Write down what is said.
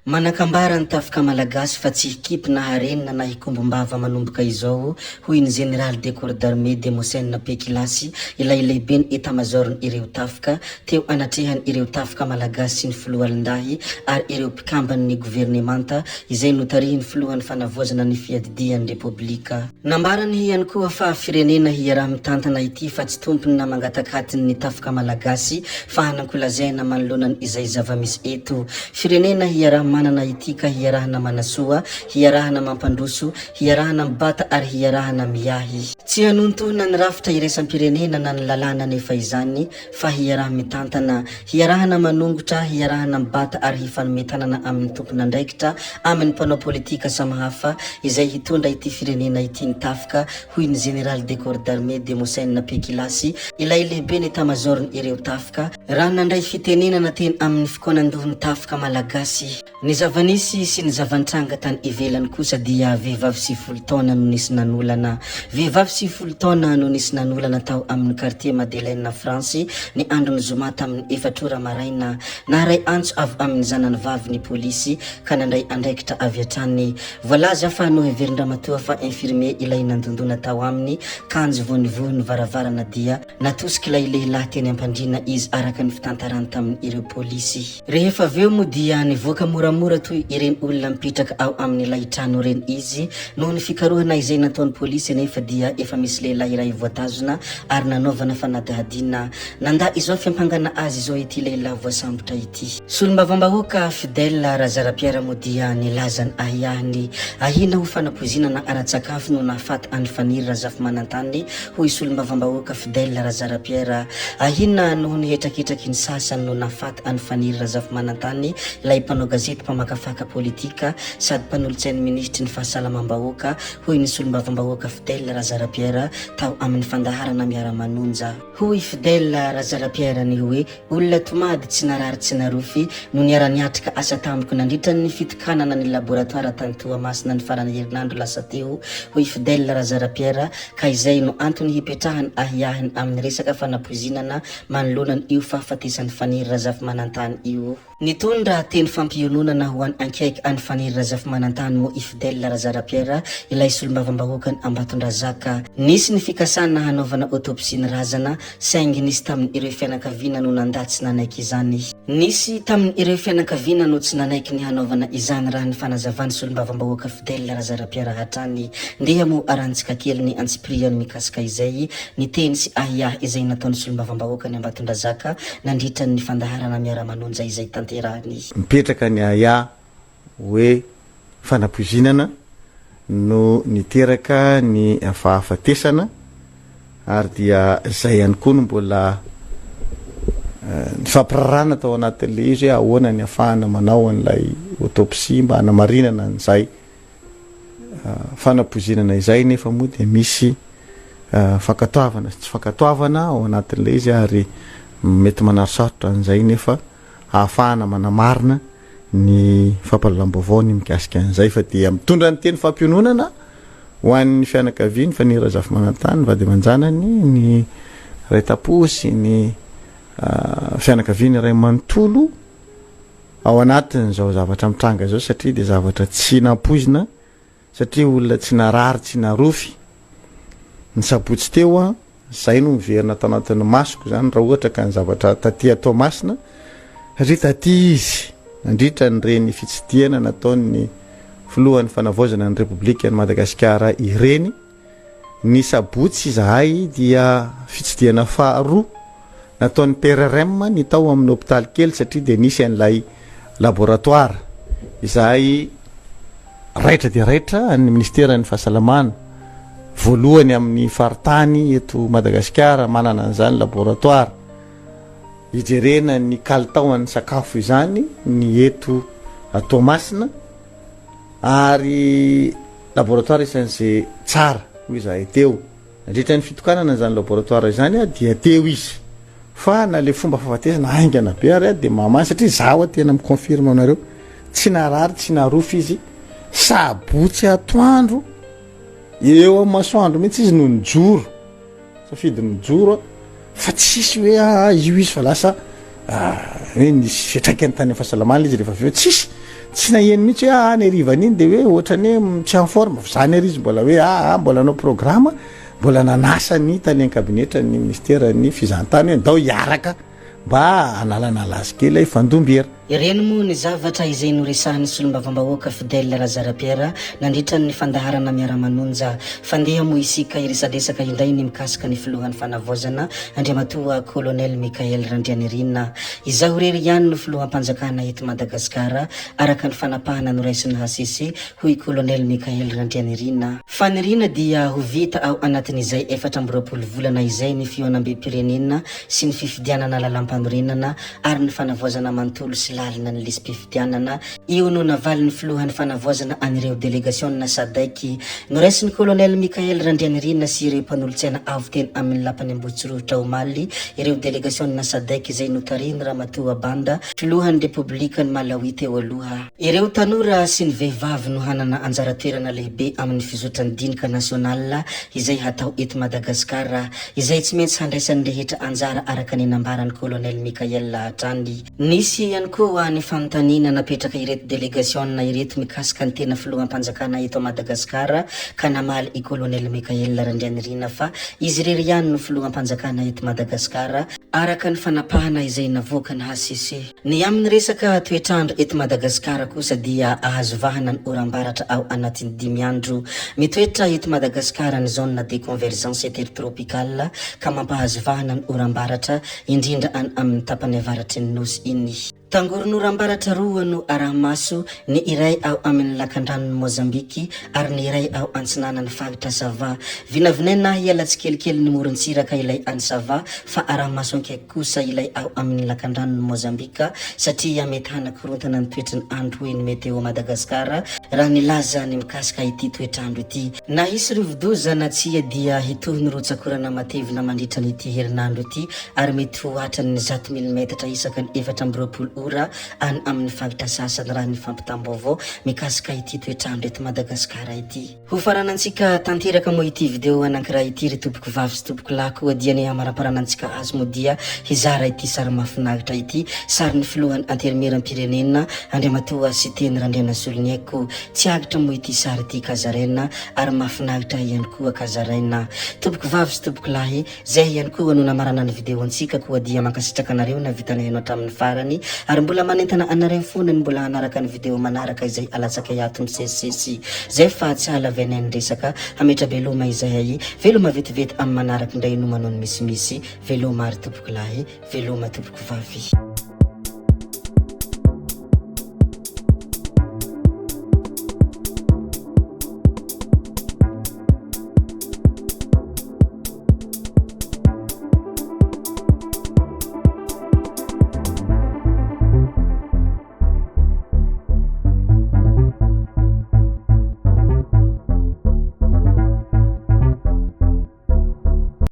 Manakambara ny tafika malagasy fa tsy hikipy na harenina na hikombombava manomboka izao hoy ny général de corps d'armée Demosthène Pekilasy ilay lehibe ny état-major ireo tafika teo anatrehany ireo tafika malagasy sy ny filohalindahy ary ireo mpikambany gouvernemanta izay notarihiny filohany fanavozana ny fiadidian'ny republika. Nambarany ihany koa fa firenena hiaraha mitantana ity fa tsy tompony na mangatakatiny ny tafika malagasy fa hanankolazaina manoloana izay zava-misy eto. Firenena hiaraha manana ity ka hiarahana manasoa, hiarahana mampandroso, hiarahana mibata ary hiarahana miahy. Tsy hanontona ny rafitra iraisam-pirenena na ny lalàna nefa izany fa hiaraha mitantana, hiarahana manongotra, hiarahana mibata ary hifanometanana amin'ny tompon'andraikitra amin'ny mpanao politika samihafa izay hitondra ity firenena ity ny tafika hoy ny général de corps d'armée Demosthène Pekilasy ilay lehibe ny état-major ireo tafika raha nandray fitenenana teny amin'ny fikonan-dohon'ny tafika malagasy. Ny zavanisy sy ny zavantranga tany ivelany kosa dia vehivavy sy folo taona no nisy nanolana. Vehivavy sy folo taona no nisy nanolana tao amin'ny quartier Madeleine France ny andro ny zoma tamin'ny 4 ora maraina. Naharay antso avy amin'ny zanany vavy ny polisy ka nandray andraikitra avy hatrany. Voalaza fa no heverindramatoa fa infirmier ilay nandondona tao aminy kanjo vonivony varavarana dia natosiky ilay lehilahy teny ampandrina izy araka ny fitantarany tamin'ny ireo polisy. Rehefa aveo moa dia nivoaka moramora toy ireny olona mipitraka ao amin'ny ilay trano reny izy noho ny fikarohana izay nataon'ny polisy nefa dia efa misy lehilahy iray voatazona ary nanaovana fanadihadiana. Nanda izao fiampangana azy izao ity lehilahy voasambotra ity. Solombavambahoaka Fidèle Razarapiera moa dia nilazany ahihany ahina ho fanapozinana ara-tsakafo no nahafaty any faniry razafy manantany hoy solombavambahoaka Fidèle Razarapiera. Ahina noho ny hetraketraky ny sasany no nahafaty any faniry razafy manantany ilay mpanao gazety mpamakafaka politika sady mpanolotsain'ny ministry ny fahasalamam-bahoaka hoy ny solombavambahoaka Fidèle Razarapiera tao amin'ny fandaharana miara-manonja. Hoy Fidèle Razarapiera ny hoe olona tomady tsy narary tsy narofy no niara-niatrika asa tamiko nandritra ny fitokanana ny laboratoire tany Toamasina ny farany herinandro lasa teo hoy Fidèle Razarapiera ka izay no antony hipetrahany ahihahiny amin'ny resaka fanapozinana manoloana io fahafatesan'ny faniry razafy manantany io. Nitondra teny fampiononana ho an'ny ankaiky any faniry razafy manantany mo i Fidèle Razarapiera ilay solombavambahoakany Ambatondrazaka. Nisy ny fikasana hanaovana autopsie ny razana saingy nisy tamin'ny ireo fianakaviana no nandatsy nanaiky izany. Nisy tamin'ny ireo fianakaviana no tsy nanaiky ny hanaovana izany raha ny fanazavany solombavambahoaka Fidèle Razarapiera hatrany. Ndeha mo arantsika kely ny antsipriany mikasika izay ny teny sy ahiyah izay nataon'ny solombavambahoakany Ambatondrazaka nandritra ny fandaharana miara-manonja izay tanterahany. Mipetraka ny ahiyah hoe fanapozinana no niteraka ny fahafatesana ary dia zay ihany koa no mbola ny fampirarana tao anatin'le izy hoe ahoana ny ahafahana manao an'ilay autopsie mba hanamarinana an'izay fanapozinana izay nefa moa dia misy fankatoavana sy tsy fankatoavana ao anatin'le izy ary mety manarisarotra an'izay nefa ahafahana manamarina ny fampalalam-baovao ny mikasika an'izay fa dia mitondra ny teny fampiononana ho an'ny fianakaviany fa ny razafy manantany vady aman-janany ny ray taposy ny fianakaviany ray manontolo ao anatin'izao zavatra mitranga zao satria dia zavatra tsy nampoizina satria olona tsy narary tsy narofy ny sabotsy teo a zay no miverina tao anatin'ny masoko zany raha ohatra ka ny zavatra taty atao masina satria taty izy nandritra ny reny fitsidiana nataon'ny filohan'ny fanavozana ny republika ny Madagasikara ireny ny sabotsy izahay dia fitsidiana faharoa nataon'ny PRRM ny tao amin'ny hôpitaly kely satria dia nisy an'ilay laboratoire izahay raitra dia raitra any ministeran'ny fahasalamana voalohany amin'ny faritany eto Madagasikara manana an'izany laboratoire ijerena ny kalitaon'ny sakafo izany ny eto Toamasina ary laboratoire isan'izay tsara hoy izahay teo nandritra ny fitokanana izany laboratoire izany dia teo izy fa na le fomba fahafatesana aingana be ary dia mamany satria zaho tena miconfirme aminareo tsy narary tsy narofy izy sabotsy atoandro eo amin'ny masoandro mihitsy izy no nijoro safidy nijoro fa tsisy hoe io izy fa lasa hoe nisy fiatraikany tany fahasalamana izy rehefa aveo tsisy tsy naheny mihitsy hoe ny rivan'iny de hoe ohatrany hoe tsy en forme zany ary izy mbola hoe mbola anao programma mbola nanasa ny tany kabinetra ny ministera ny fizantany hoe ndao hiaraka mba analana lazy kely fandombera ireny moa ny zavatra izay noresahany solombavambahoaka Fidèle Razarapiera nandritra ny fandaharana miara-manonja fandeha moa isika iresadresaka indray ny mikasika ny filohan'ny fanavaozana andriamatoa colonel Mikael Randrianirina izaho rery ihany no filoham-panjakana eto Madagasikara araka ny fanapahana noraisiny HCC hoy colonel Mikael Randrianirina. Fanirina dia ho vita ao anatin'izay 4 volana izay ny fioanam-be-pirenena sy ny fifidianana lalam-panorenana ary ny fanavaozana manontolo sy lalina ny lisam-pifidianana io no navaly ny filohan'ny fanavaozana anireo délégationna sadaiky noraisiny colonel Mikael Randrianirina sy ireo mpanolotsaina avo teny amin'ny lapany Ambohitsirotra Omaly ireo délégationna sadaiky izay notariny Ramatoa Banda filohan'ny Republika ny Malawi teo aloha. Ireo tanora sy ny vehivavy no hanana anjara toerana lehibe amin'ny fizotran'ny dinika nasionala izay hatao eto Madagasikara izay tsy maintsy handraisan'ny rehetra anjara araka ny nambarany colonel Mikael hatrany. Nisy ihany koa ny fanontaniana napetraka ireto délégationna ireto mikasika ny tena filoham-panjakana eto Madagasikara ka namaly i colonel Mikael Randrianirina fa izy rery ihany no filoham-panjakana eto Madagasikara araka ny fanapahana izay navoaka ny HCC. Ny amin'ny resaka toetrandro eto Madagasikara kosa dia ahazovahana ny oram-baratra ao anatin'ny 5 andro mitoetra eto Madagasikara ny zone de convergence intertropicale ka mampahazovahana ny oram-baratra indrindra amin'ny tapany avaratry ny nosy iny. Tangoron'oram-baratra roa no arahamaso ny iray ao amin'ny lakandranon'ny Mozambiki ary ny iray ao antsinanan'ny faritra Sava. Vinavinaina hiala tsikelikely ny morontsiraka ilay any Sava fa arahamaso ankaiky kosa ilay ao amin'ny lakandranon'ny Mozambika satria mety hanakorontana ny toetrany andro hoy ny meteo Madagasikara raha nilaza ny mikasika ity toetrandro ity. Na hisy rivodoza na tsia dia hitohy ny rotsakorana matevina mandritra n'ity herinandro ity ary mety ho hatrany 100 mm isaka ny 4 ora any amin'ny faritra sasany raha ny fampitam-baovao mikasika ity toetrandro eto Madagasikara ity. Ho faranantsika tanteraka moa ity video anankiray ity ry tompoko vavy sy tompoko lahy koa dia ny amara-paranantsika azy moa dia hizara ity sary mahafinaritra ity sary ny filohan'ny anterimeram-pirenena Andriamatoa Siteny Randrianasoloniaiko tsy agitra moa ity sary ity Kazaraina ary mahafinaritra ihany koa Kazaraina. Tompoko vavy sy tompoko lahy zay ihany koa no namarana ny video antsika koa dia mankasitraka anareo na vitana ianao hatramin'ny farany ary mbola manentana anareo fonany mbola hanaraka ny video manaraka izay alatsaka iato misesisesy zay fa tsy halavenay ny resaka hametra veloma izay ay veloma vetivety amin'ny manaraka indray no manao ny misimisy veloma ary tompoko lahy veloma tompoko vavy.